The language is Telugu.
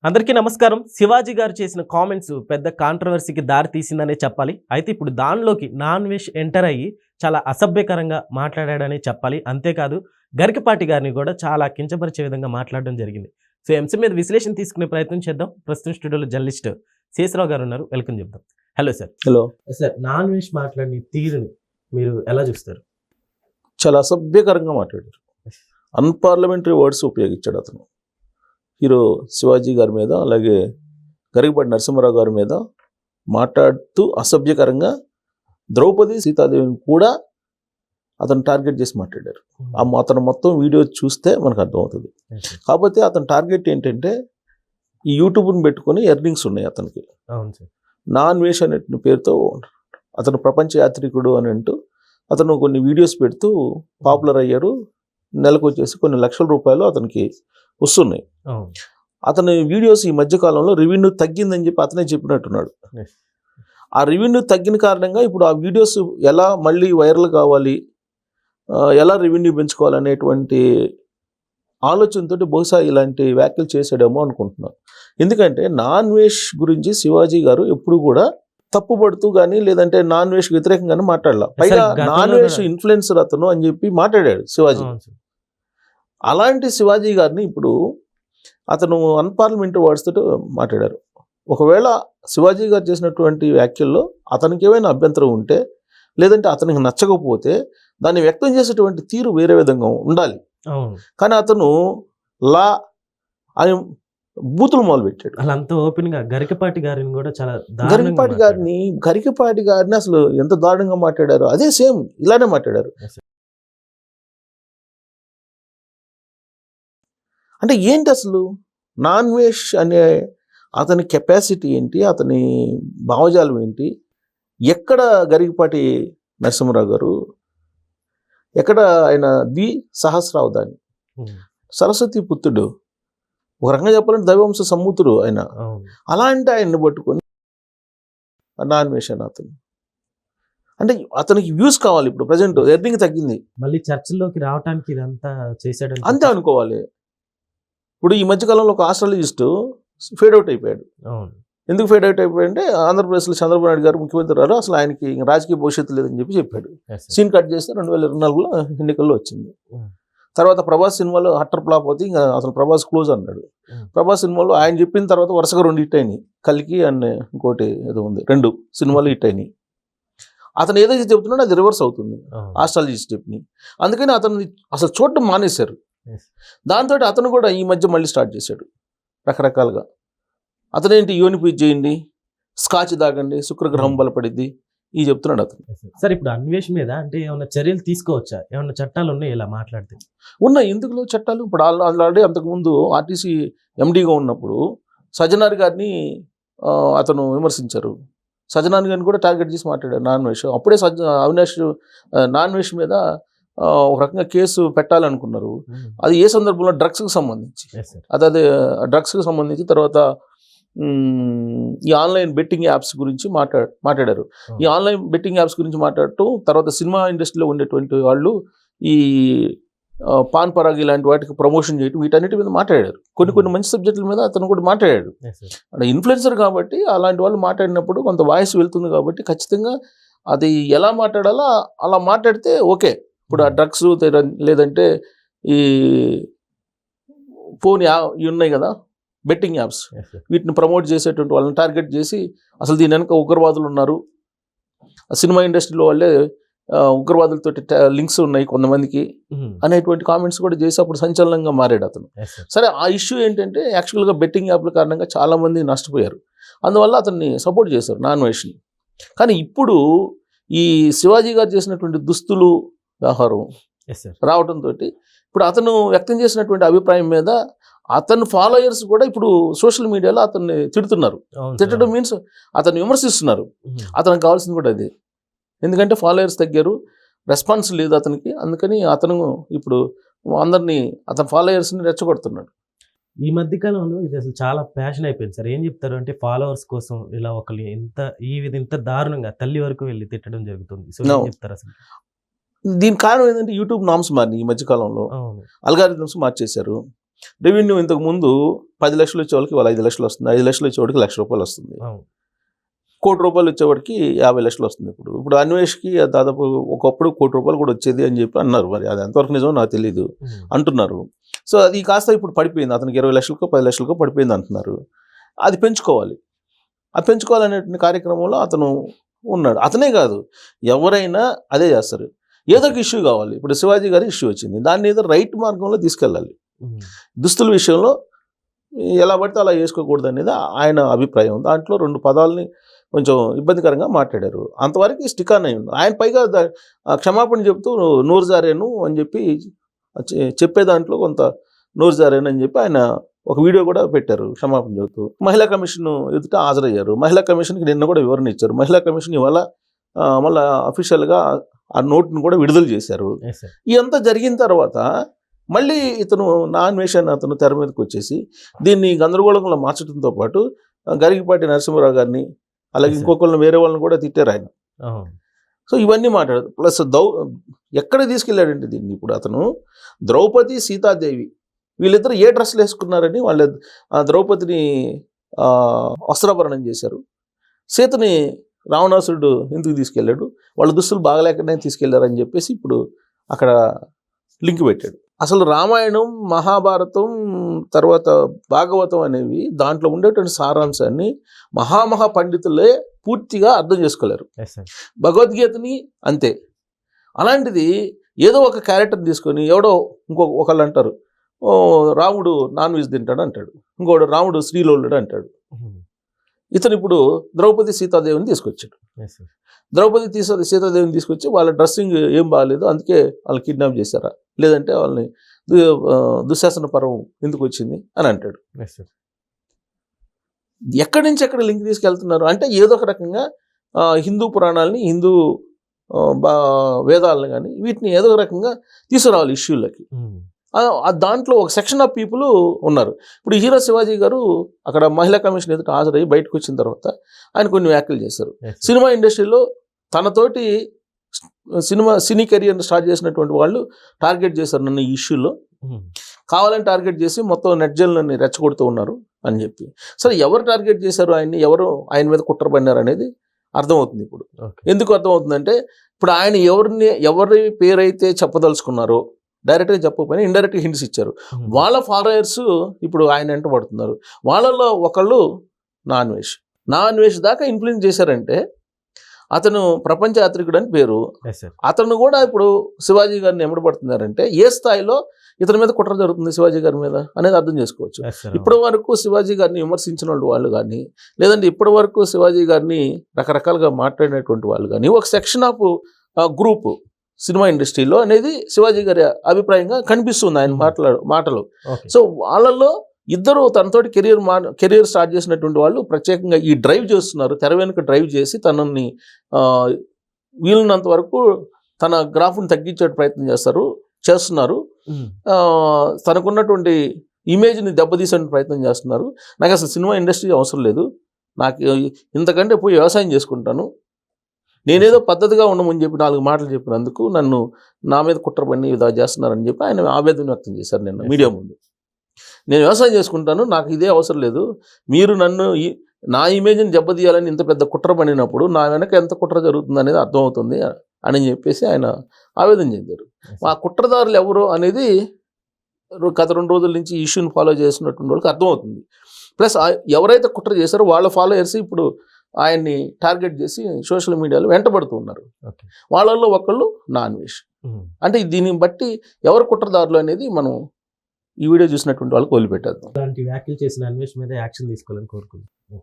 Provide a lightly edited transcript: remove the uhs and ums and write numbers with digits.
అందరికీ నమస్కారం. శివాజీ గారు చేసిన కామెంట్స్ పెద్ద కాంట్రవర్సీకి దారి తీసిందనే చెప్పాలి. అయితే ఇప్పుడు దానిలోకి నాన్ వెజ్ ఎంటర్ అయ్యి చాలా అసభ్యకరంగా మాట్లాడాడని చెప్పాలి. అంతేకాదు గరికపాటి గారిని కూడా చాలా కించపరిచే విధంగా మాట్లాడడం జరిగింది. సో అంశం మీద విశ్లేషణ తీసుకునే ప్రయత్నం చేద్దాం. ప్రస్తుతం స్టూడియోలో జర్నలిస్ట్ శేషరావు గారు ఉన్నారు. వెల్కమ్ చెప్దాం. Hello sir. Hello sir, non veg మాట్లాడిన తీరుని మీరు ఎలా చూస్తారు? చాలా అసభ్యకరంగా మాట్లాడారు. అన్పార్లమెంటరీ వర్డ్స్ ఉపయోగించాడు అతను. హీరో శివాజీ గారి మీద, అలాగే గరికపాటి నరసింహారావు గారి మీద మాట్లాడుతూ అసభ్యకరంగా ద్రౌపది సీతాదేవిని కూడా అతను టార్గెట్ చేసి మాట్లాడారు. అతను మొత్తం వీడియో చూస్తే మనకు అర్థమవుతుంది. కాకపోతే అతని టార్గెట్ ఏంటంటే ఈ యూట్యూబ్ని పెట్టుకొని ఎర్నింగ్స్ ఉన్నాయి అతనికి. నాన్ వెజ్ అనే పేరుతో అతను ప్రపంచ యాత్రికుడు అని అంటూ అతను కొన్ని వీడియోస్ పెడుతూ పాపులర్ అయ్యారు. నెలకు వచ్చేసి కొన్ని లక్షల రూపాయలు అతనికి వస్తున్నాయి. అతని వీడియోస్ ఈ మధ్యకాలంలో రెవెన్యూ తగ్గిందని చెప్పి అతనే చెప్పినట్టున్నాడు. ఆ రెవెన్యూ తగ్గిన కారణంగా ఇప్పుడు ఆ వీడియోస్ ఎలా మళ్ళీ వైరల్ కావాలి, ఎలా రెవెన్యూ పెంచుకోవాలనేటువంటి ఆలోచనతో బహుశా ఇలాంటి వ్యాఖ్యలు చేసాడేమో అనుకుంటున్నాను. ఎందుకంటే నాన్ వెజ్ గురించి శివాజీ గారు ఎప్పుడు కూడా తప్పుపడుతూ కానీ లేదంటే నాన్ వెజ్ వ్యతిరేకంగానే మాట్లాడాల. పైగా నాన్ వెజ్ ఇన్ఫ్లుయెన్సర్ అతను అని చెప్పి మాట్లాడాడు శివాజీ. అలాంటి శివాజీ గారిని ఇప్పుడు అతను అన్పార్లమెంటరీ వర్డ్స్ తోటి మాట్లాడారు. ఒకవేళ శివాజీ గారు చేసినటువంటి వ్యాఖ్యల్లో అతనికి ఏమైనా అభ్యంతరం ఉంటే, లేదంటే అతనికి నచ్చకపోతే దాన్ని వ్యక్తం చేసేటువంటి తీరు వేరే విధంగా ఉండాలి. కానీ అతను లా అని బూతులు మొదలుపెట్టాడు. అలా అంత ఓపెన్ గా గరికపాటి గారిని కూడా చాలా గరికపాటి గారిని అసలు ఎంత దారుణంగా మాట్లాడారు. అదే సేమ్ ఇలానే మాట్లాడారు. అంటే ఏంటి అసలు నాన్ వెజ్ అనే అతని కెపాసిటీ ఏంటి, అతని భావజాలం ఏంటి? ఎక్కడ గరికపాటి నరసింహారావు గారు, ఎక్కడ ఆయన సహస్రావు దాని సరస్వతి పుత్రుడు, ఒక రకంగా చెప్పాలంటే దైవంశ సమ్ముతుడు ఆయన. అలాంటి ఆయన్ని పట్టుకొని నాన్ వెజ్ అని అతను అంటే అతనికి వ్యూస్ కావాలి. ఇప్పుడు ప్రజెంట్ ఎర్నింగ్ తగ్గింది, మళ్ళీ చర్చల్లోకి రావడానికి ఇదంతా చేశాడు అంతే అనుకోవాలి. ఇప్పుడు ఈ మధ్యకాలంలో ఒక ఆస్ట్రాలజిస్ట్ ఫేడ్ అవుట్ అయిపోయాడు. ఎందుకు ఫేడ్ అవుట్ అయిపోయాడంటే ఆంధ్రప్రదేశ్లో చంద్రబాబు నాయుడు గారు ముఖ్యమంత్రి గారు అసలు ఆయనకి రాజకీయ భవిష్యత్తు లేదని చెప్పాడు. సీన్ కట్ చేస్తే 2024లో ఎన్నికల్లో వచ్చింది. తర్వాత ప్రభాస్ సినిమాలో హట్టర్ ఫ్లాప్ అవుతుంది, ఇంకా అసలు ప్రభాస్ క్లోజ్ అన్నాడు. ప్రభాస్ సినిమాలో ఆయన చెప్పిన తర్వాత వరుసగా 2 హిట్ అయినాయి. కల్కి అండ్ ఇంకోటి ఏదో ఉంది, 2 సినిమాలు హిట్ అయినాయి. అతను ఏదైతే చెబుతున్నాడో అది రివర్స్ అవుతుంది ఆస్ట్రాలజిస్ట్ చెప్పి. అందుకని అతను అసలు చూడటం మానేశారు. దాంతో అతను కూడా ఈ మధ్య మళ్ళీ స్టార్ట్ చేశాడు రకరకాలుగా. అతనేంటి యోని పూజ చేయండి, స్కాచ్ తాగండి, శుక్రగ్రహం బలపడిద్ది, ఈ చెప్తున్నాడు అతను. సార్, ఇప్పుడు అన్వేష్ మీద అంటే ఏమైనా చర్యలు తీసుకోవచ్చా? ఏమైనా చట్టాలు ఉన్నాయి ఇలా మాట్లాడితే? ఉన్నాయి, ఎందుకు చట్టాలు? ఇప్పుడు ఆల్రెడీ అంతకుముందు ఆర్టీసీ ఎండీగా ఉన్నప్పుడు సజ్జనార్ గారిని అతను విమర్శించారు. సజ్జనార్ గారిని కూడా టార్గెట్ చేసి మాట్లాడారు నాన్ వెజ్. అప్పుడే అవినాష్ నాన్ వెజ్ మీద ఒక రకంగా కేసు పెట్టాలనుకున్నారు. అది ఏ సందర్భంలో? డ్రగ్స్కి సంబంధించి. అదే డ్రగ్స్కి సంబంధించి తర్వాత ఈ ఆన్లైన్ బెట్టింగ్ యాప్స్ గురించి మాట్లాడారు. ఈ ఆన్లైన్ బెట్టింగ్ యాప్స్ గురించి మాట్లాడటం, తర్వాత సినిమా ఇండస్ట్రీలో ఉండేటువంటి వాళ్ళు ఈ పాన్ పరాగ్ ఇలాంటి వాటికి ప్రమోషన్ చేయటం, వీటన్నిటి మీద మాట్లాడారు. కొన్ని మంచి సబ్జెక్టుల మీద అతను కూడా మాట్లాడాడు. అంటే ఇన్ఫ్లుయెన్సర్ కాబట్టి అలాంటి వాళ్ళు మాట్లాడినప్పుడు కొంత వాయిస్ వెళ్తుంది కాబట్టి ఖచ్చితంగా అది ఎలా మాట్లాడాలో అలా మాట్లాడితే ఓకే. ఇప్పుడు ఆ డ్రగ్స్ లేదంటే ఈ ఫోన్ ఇవి ఉన్నాయి కదా బెట్టింగ్ యాప్స్, వీటిని ప్రమోట్ చేసేటువంటి వాళ్ళని టార్గెట్ చేసి అసలు దీని వెనక ఉగ్రవాదులు ఉన్నారు, సినిమా ఇండస్ట్రీలో వాళ్ళే ఉగ్రవాదులతో లింక్స్ ఉన్నాయి కొంతమందికి అనేటువంటి కామెంట్స్ కూడా చేసి అప్పుడు సంచలనంగా మారాడు అతను. సరే, ఆ ఇష్యూ ఏంటంటే యాక్చువల్గా బెట్టింగ్ యాప్ల కారణంగా చాలామంది నష్టపోయారు. అందువల్ల అతన్ని సపోర్ట్ చేశారు నాన్ వెజ్ని. కానీ ఇప్పుడు ఈ శివాజీ గారు చేసినటువంటి దుస్తులు వ్యవహారం రావడంతో ఇప్పుడు అతను వ్యక్తం చేసినటువంటి అభిప్రాయం మీద అతను ఫాలోయర్స్ కూడా ఇప్పుడు సోషల్ మీడియాలో అతన్ని తిడుతున్నారు. తిట్టడం మీన్స్ అతన్ని విమర్శిస్తున్నారు. అతనికి కావాల్సింది కూడా అదే. ఎందుకంటే ఫాలోయర్స్ తగ్గారు, రెస్పాన్స్ లేదు అతనికి. అందుకని అతను ఇప్పుడు అందరినీ అతని ఫాలోయర్స్ని రెచ్చగొడుతున్నాడు. ఈ మధ్యకాలంలో ఇది అసలు చాలా ప్యాషన్ అయిపోయింది సార్. ఏం చెప్తారు అంటే ఫాలోవర్స్ కోసం ఇలా ఒకళ్ళు ఇంత దారుణంగా తల్లి వరకు వెళ్ళి తిట్టడం జరుగుతుంది. సో ఏం చెప్తారు అసలు? దీనికి కారణం ఏంటంటే యూట్యూబ్ నామ్స్ మారినాయి ఈ మధ్యకాలంలో. అల్గారిథమ్స్ మార్చేశారు. రెవెన్యూ ఇంతకు ముందు 10 లక్షలు వచ్చేవాళ్ళకి ఇవాళ 5 లక్షలు వస్తుంది, 5 లక్షలు వచ్చేవాడికి ₹1,00,000 వస్తుంది, అవును. ₹1,00,000 వచ్చేవాడికి 50 లక్షలు వస్తుంది. ఇప్పుడు అన్వేష్కి దాదాపు ఒకప్పుడు ₹1,00,000 కూడా వచ్చేది అని చెప్పి అన్నారు. మరి అది ఎంతవరకు నిజమో నాకు తెలియదు అంటున్నారు. సో అది కాస్త ఇప్పుడు పడిపోయింది, అతనికి 20 లక్షలకో 10 లక్షలకో పడిపోయింది అంటున్నారు. అది పెంచుకోవాలి. ఆ పెంచుకోవాలనే కార్యక్రమంలో అతను ఉన్నాడు. అతనే కాదు, ఎవరైనా అదే చేస్తారు. ఏదో ఒక ఇష్యూ కావాలి. ఇప్పుడు శివాజీ గారి ఇష్యూ వచ్చింది, దాన్ని ఏదో రైట్ మార్గంలో తీసుకెళ్ళాలి. దుస్తుల విషయంలో ఎలా పడితే అలా వేసుకోకూడదు అనేది ఆయన అభిప్రాయం. దాంట్లో 2 పదాలని కొంచెం ఇబ్బందికరంగా మాట్లాడారు. అంతవరకు స్టిక్ ఆన్ అయ్యి ఉన్నారు. ఆయన పైగా క్షమాపణ చెప్తూ నోరు జారేను అని చెప్పి చెప్పే దాంట్లో కొంత నోరు జారేను అని చెప్పి ఆయన ఒక వీడియో కూడా పెట్టారు క్షమాపణ చెబుతూ. మహిళా కమిషన్ ఎదుట హాజరయ్యారు. మహిళా కమిషన్కి నిన్న కూడా వివరణ ఇచ్చారు. మహిళా కమిషన్ ఇవాళ మళ్ళీ అఫీషియల్గా ఆ నోట్ను కూడా విడుదల చేశారు. ఇదంతా జరిగిన తర్వాత మళ్ళీ ఇతను నాన్వేషన్ అతను తెర మీదకి వచ్చేసి దీన్ని గందరగోళంలో మార్చడంతో పాటు గరికపాటి నరసింహారావు గారిని అలాగే ఇంకొకళ్ళని వేరే వాళ్ళని కూడా తిట్టారు ఆయన. సో ఇవన్నీ మాట్లాడదు. ప్లస్ ఎక్కడ తీసుకెళ్ళాడంటే దీన్ని ఇప్పుడు అతను ద్రౌపది సీతాదేవి వీళ్ళిద్దరు ఏ డ్రెస్సులు వేసుకున్నారని వాళ్ళ ద్రౌపదిని వస్త్రాభరణం చేశారు, సీతని రావణాసురుడు ఎందుకు తీసుకెళ్ళాడు, వాళ్ళ దుస్తులు బాగలేకనే తీసుకెళ్లారని చెప్పేసి ఇప్పుడు అక్కడ లింక్ పెట్టాడు. అసలు రామాయణం, మహాభారతం, తర్వాత భాగవతం అనేవి దాంట్లో ఉండేటువంటి సారాంశాన్ని మహామహా పండితులే పూర్తిగా అర్థం చేసుకోలేరు. భగవద్గీతని అంతే. అలాంటిది ఏదో ఒక క్యారెక్టర్ తీసుకొని ఎవడో ఒకళ్ళు అంటారు రాముడు నాన్ వెజ్ తింటాడు అంటాడు, ఇంకోడు రాముడు శ్రీలోలుడు అంటాడు. ఇతను ఇప్పుడు ద్రౌపది సీతాదేవిని తీసుకొచ్చాడు. ద్రౌపది సీతాదేవిని తీసుకొచ్చి వాళ్ళ డ్రెస్సింగ్ ఏం బాగాలేదు అందుకే వాళ్ళు కిడ్నాప్ చేశారా, లేదంటే వాళ్ళని దుశ్శాసన పర్వం ఎందుకు వచ్చింది అని అంటాడు. ఎక్కడి నుంచి ఎక్కడ లింక్ తీసుకెళ్తున్నారు అంటే ఏదో ఒక రకంగా హిందూ పురాణాలని, హిందూ వేదాలను కానీ వీటిని ఏదో ఒక రకంగా తీసుకురావాలి ఇష్యూలకి. దాంట్లో ఒక సెక్షన్ ఆఫ్ పీపుల్ ఉన్నారు. ఇప్పుడు హీరో శివాజీ గారు అక్కడ మహిళా కమిషన్ ఎదుట హాజరయ్యి బయటకు వచ్చిన తర్వాత ఆయన కొన్ని వ్యాఖ్యలు చేశారు. సినిమా ఇండస్ట్రీలో తనతోటి సినీ కెరియర్ని స్టార్ట్ చేసినటువంటి వాళ్ళు టార్గెట్ చేశారు నన్ను ఈ ఇష్యూలో, కావాలని టార్గెట్ చేసి మొత్తం నెట్జల్ని రెచ్చగొడుతూ ఉన్నారు అని చెప్పి. సరే ఎవరు టార్గెట్ చేశారు ఆయన్ని, ఎవరు ఆయన మీద కుట్ర పడినారు అనేది అర్థమవుతుంది. ఇప్పుడు ఎందుకు అర్థమవుతుందంటే ఇప్పుడు ఆయన ఎవరి పేరైతే చెప్పదలుచుకున్నారో డైరెక్ట్గా చెప్పకపోయినా ఇండైరెక్ట్గా హింట్స్ ఇచ్చారు. వాళ్ళ ఫాలోయర్స్ ఇప్పుడు ఆయన వెంట పడుతున్నారు. వాళ్ళల్లో ఒకళ్ళు నాన్ వేష్ దాకా ఇన్ఫ్లుయెన్స్ చేశారంటే అతను ప్రపంచ యాత్రికుడు అని పేరు. అతను కూడా ఇప్పుడు శివాజీ గారిని ఎమ్మడబడుతున్నారంటే ఏ స్థాయిలో ఇతని మీద కుట్ర జరుగుతుంది శివాజీ గారి మీద అనేది అర్థం చేసుకోవచ్చు. ఇప్పటి వరకు శివాజీ గారిని విమర్శించిన వాళ్ళు కానీ, లేదంటే ఇప్పటి వరకు శివాజీ గారిని రకరకాలుగా మాట్లాడినటువంటి వాళ్ళు కానీ ఒక సెక్షన్ ఆఫ్ గ్రూప్ సినిమా ఇండస్ట్రీలో అనేది శివాజీ గారి అభిప్రాయంగా కనిపిస్తుంది ఆయన మాటలు. సో వాళ్ళల్లో ఇద్దరు తనతోటి కెరీర్ స్టార్ట్ చేసినటువంటి వాళ్ళు ప్రత్యేకంగా ఈ డ్రైవ్ చేస్తున్నారు, తెర వెనుక డ్రైవ్ చేసి తనని వీలున్నంత వరకు తన గ్రాఫ్ని తగ్గించే ప్రయత్నం చేస్తున్నారు. తనకున్నటువంటి ఇమేజ్ని దెబ్బతీసే ప్రయత్నం చేస్తున్నారు. నాకు అసలు సినిమా ఇండస్ట్రీ అవసరం లేదు, నాకు ఇంతకంటే పోయి వ్యవసాయం చేసుకుంటాను, నేనేదో పద్ధతిగా ఉండమని చెప్పి 4 మాటలు చెప్పినందుకు నన్ను నా మీద కుట్ర పని ఇలా చేస్తున్నారని చెప్పి ఆయన ఆవేదన వ్యక్తం చేశారు నిన్న మీడియా ముందు. నేను వ్యవసాయం చేసుకుంటాను, నాకు ఇదే అవసరం లేదు, మీరు నన్ను నా ఇమేజ్ని దెబ్బతీయాలని ఇంత పెద్ద కుట్ర పడినప్పుడు నా వెనక ఎంత కుట్ర జరుగుతుంది అనేది అర్థమవుతుంది అని చెప్పేసి ఆయన ఆవేదన చెందారు. ఆ కుట్రదారులు ఎవరు అనేది గత 2 రోజుల నుంచి ఇష్యూని ఫాలో చేస్తున్నటువంటి వాళ్ళకి అర్థమవుతుంది. ప్లస్ ఎవరైతే కుట్ర చేశారో వాళ్ళ ఫాలోయర్స్ ఇప్పుడు ఆయన్ని టార్గెట్ చేసి సోషల్ మీడియాలో వెంటబడుతూ ఉన్నారు. వాళ్ళల్లో ఒకళ్ళు నాన్ వేష్. అంటే దీన్ని బట్టి ఎవరు కుట్రదారులు అనేది మనం ఈ వీడియో చూసినటువంటి వాళ్ళకి వదిలిపెట్టేద్దాం. అలాంటి వ్యాఖ్యలు చేసిన అన్వేష్ మీద యాక్షన్ తీసుకోవాలని కోరుకుంటున్నాను.